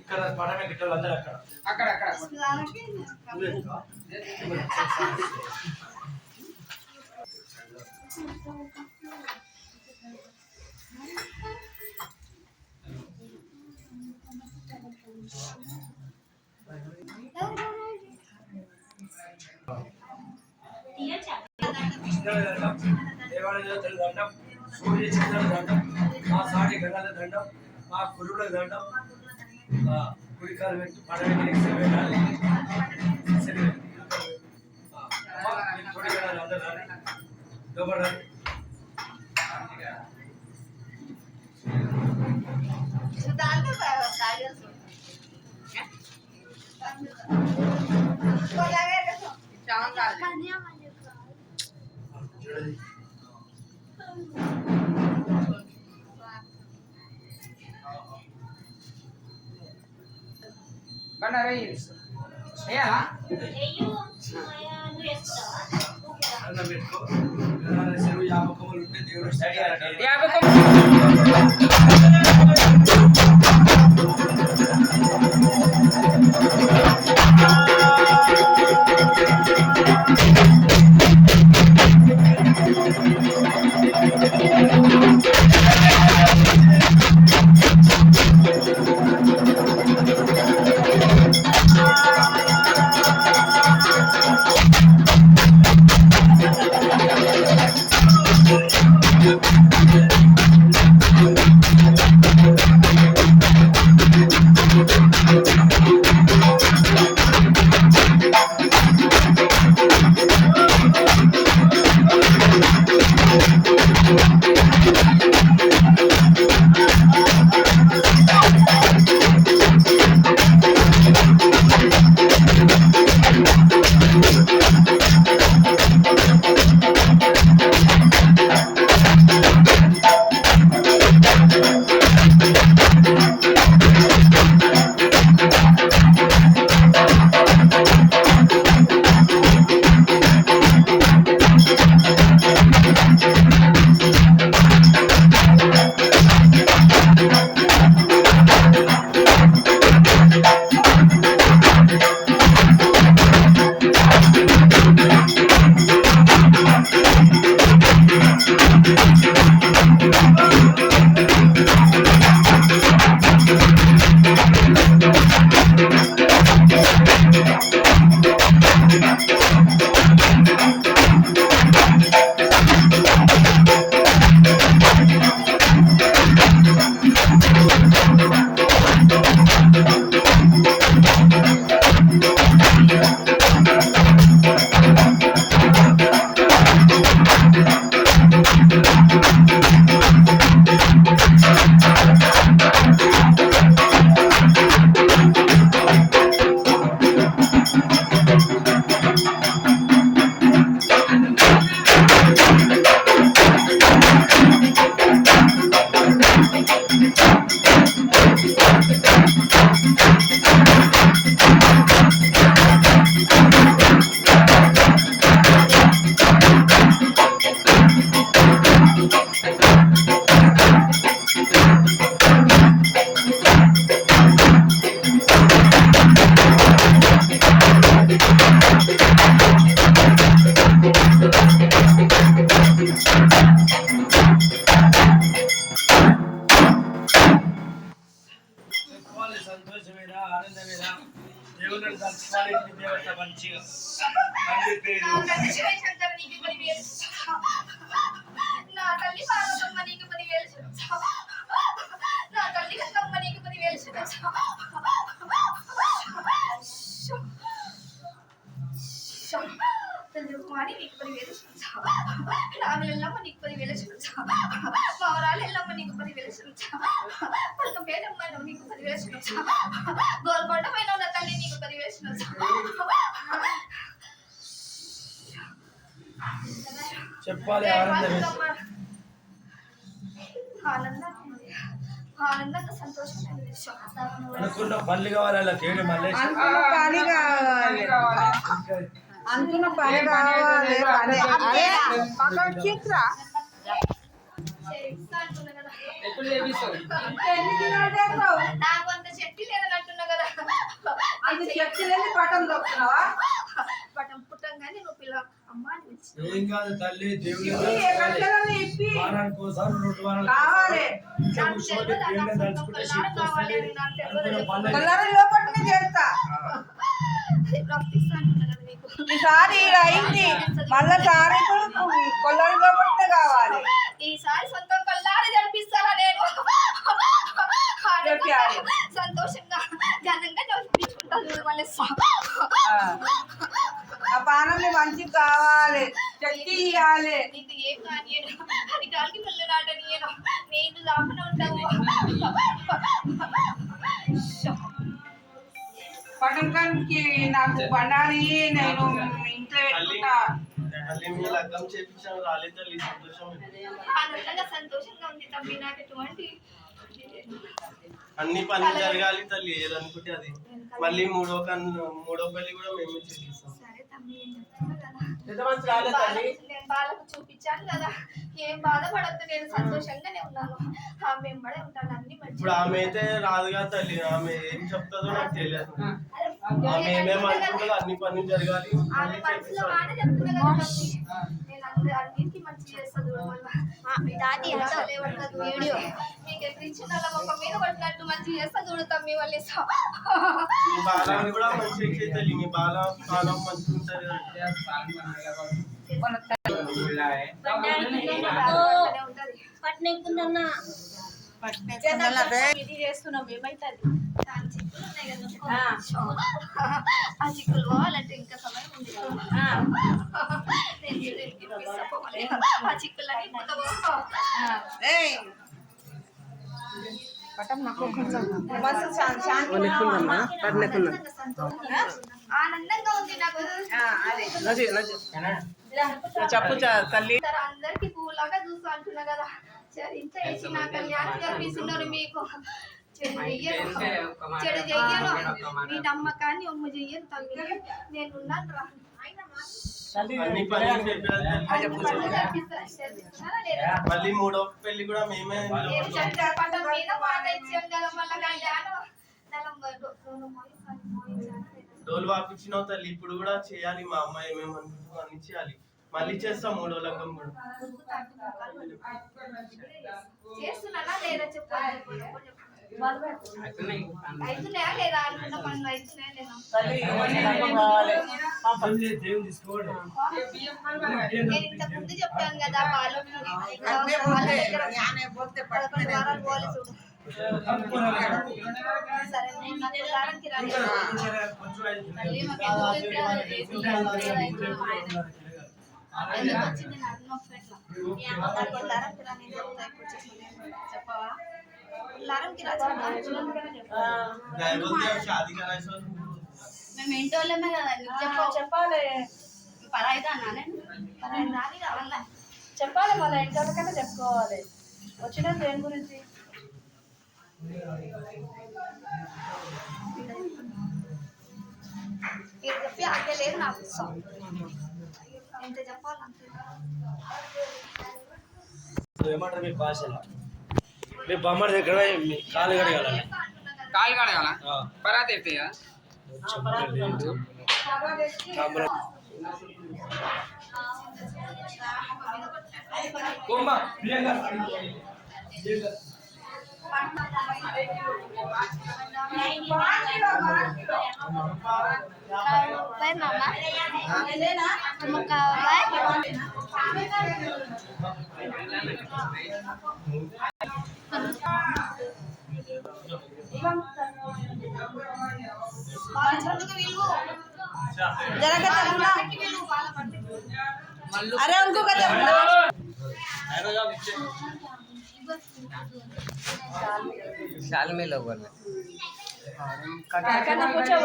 ఇక్కడ పడమే గిట్టలు అందరూ అక్కడ అక్కడ దేవాలయ దండం, సూర్య చంద్రుల దండం, మా సాటి గణాల దండం, మా గురువుల దండం, కుడికాలు పెట్టి పడవేసి తొడి గణాలు అందరూ లోపడాలి. యాపకములు ఉంటే దేవుడు Kumarin ikut beri sama, kami lelah menikah beri sama, mawar lelah menikah beri sama, kalau beda mana menikah beri sama, gol pada mana Natali nikah beri sama. చెప్పాలి ఆనందమే ఆనందం ఆనందంగా సంతోషంగా అనుకున్న పనులు కావాలి అలా కేడు మళ్ళీ అనుకున్న పని కావాలి అనుకున్న పని కావాలి చిత్ర నాకు అంత చెట్టు లేదన్నట్టున్నా కదా చెట్టు లేని పటం దొక్కుతున్నావా పటం పుట్టంగానే నువ్వు పిల్ల అమ్మ అని పిలిచి ఏం కాదు తల్లి దేవుడి కావాలి లోపలనే చేస్తా ఈసారి అయింది మళ్ళా సారి కొల్లారి లోపలనే కావాలి ఈసారి సొంతం కల్లారి జరిపిస్తారా నేను సంతోషంగా ఘనంగా జరిపించుకుంటాను మళ్ళీ ఆ పానం మంచి కావాలి శక్తి ఇవ్వాలి నీకు ఏం కానీ అది గాలికి వెళ్ళరాడని నేను లాభన ఉంటావు పటంకానికి నాకు బండారి నేను ఇంట్లో పెట్టుకుంటా ఆనందంగా సంతోషంగా ఉంది తమ్మి నాకు ఎటువంటి అన్ని పనులు జరగాలి తల్లి ఏదనుకుంటే అది మళ్ళీ మూడో పెళ్లి కూడా మేమే చేపిస్తాం. సరే తమ్మి నేను చెప్తున్నా కదా నేను బాలకు చూపించాను కదా ఏం బాధపడద్దు నేను సంతోషంగానే ఉన్నాను ఆమె వెంబడే ఉంటాను అన్ని ఇప్పుడు ఆమె అయితే రాదుగా తల్లి ఆమె ఏం చెప్తుందో నాకు తెలియదు ఆమె ఏమేమి అనుకుంటుందో అన్ని పనులు జరగాలి ఆమె మనసులో మాట చెప్తున్నా కదా నేను అన్నింటికి మంచి చేస్తాను వీడియో మీకు ఎక్కడించిన ఒక మీద పట్టినట్టు మంచి చేస్తా చూడతాం మీ వాళ్ళు మీ బాలాన్ని కూడా మంచిగా చేయాలి మీ బాలం మంచిగా ఉంటుంది చేస్తున్నాం ఏమైతుంది ఆ చిక్కులు పోవాలంటే ఇంకా సమయం ఉంది ఆ చిక్కులన్నీ ఆనందంగా ఉంది నాకు చెప్పు తల్లి అందరికి పువ్వులాగా చూస్తూ అంటున్నా కదా ఇంత వేసి నా కళ్యాణం జరిపిస్తున్నారు మీకు చెడు చెయ్యను నీ నమ్మకాన్ని ఒమ్ము చెయ్యను తల్లి నేను ఉన్నాను రా మళ్ళీ మూడో పెళ్లి కూడా మేమే పట్టం మీద మాట ఇచ్చాం కదా మళ్ళీ కళ్యాణం డోలు వాపించినావు తల్లి ఇప్పుడు కూడా చేయాలి మా అమ్మాయి ఏమేమి అనుకుంటున్నావు అన్ని చేయాలి మళ్ళీ చేస్తాం మూడో లగ్గం కూడా చేస్తున్నానా లేదా చెప్పాలి అవుతున్నాయా లేదా అనుకున్న పనులు అవుతున్నాయా లేదా నేను ఇంత ముందు చెప్పాను కదా బాలకి సరే నాకు దారానికి రాని ఎందుకు వచ్చింది నాకు నొప్పి ఎట్లా దారానికి రాని చెప్పవా లారంకి మేము ఇంటి వాళ్ళమే కదా చెప్పాలి పరాయిదానా నేను పరాయిదాని కావాలా చెప్పాలి మన ఇంటి వాళ్ళకైనా చెప్పుకోవాలి వచ్చిన దేని గురించి ఇది చెప్పి ఆగే లేదు నాకు ఎంత చెప్పాలంటే ఏమంటారు మీ భాషలో మీ బొమ్మడి దగ్గర మీ కాలు కడగాల పరాతి ఎత్తాయా baik mama muka baik अरे उनको कहते साल में लोग पूछो